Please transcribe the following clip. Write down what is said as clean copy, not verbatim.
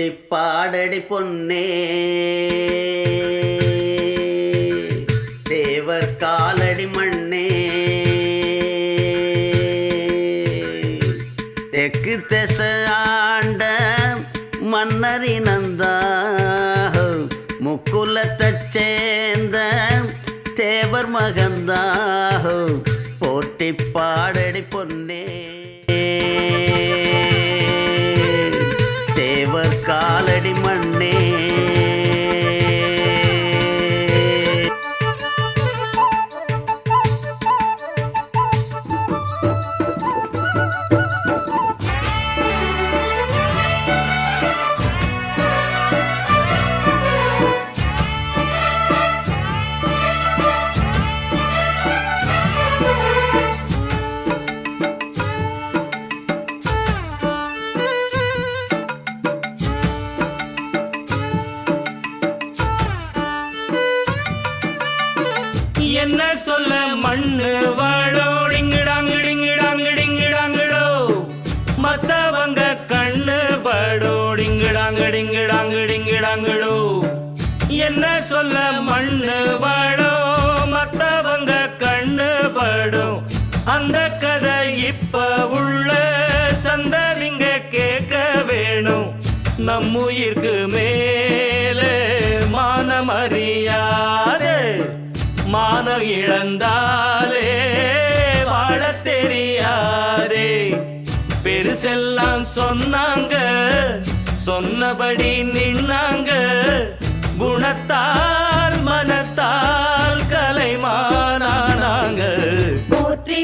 போட்டி பாடடி பொன்னே தேவர் காலடி மண்ணே தெற்கு திச ஆண்ட மன்னரினந்தா முக்குலத்தைச் சேர்ந்த தேவர் மகந்தா போட்டி பாடடி பொன்னே தேவர் காலடி மண்ணே என்ன சொல்ல மண்ணு வாழோ டிங்கிடாங்கிடிங்கிடாங்கிடிங்கிடாங்கிடோ மத்தவங்க கண்ணு படோ டிங்கிடாங்கிடிங்கிடாங்கிடிங்கிடாங்கிடோ என்ன சொல்ல மண்ணு வாழோ மத்தவங்க கண்ணு படும் அந்த கதை இப்ப உள்ள சந்ததிங்க கேட்க வேணும் நம்முயிர்க்கு மேலே மானமறியாதே மான இழந்தாலே வாழ தெரியாதே பெருசெல்லாம் சொன்னாங்க சொன்னபடி நின்னாங்க குணத்தால் மனத்தால் கலைமானாங்க போற்றி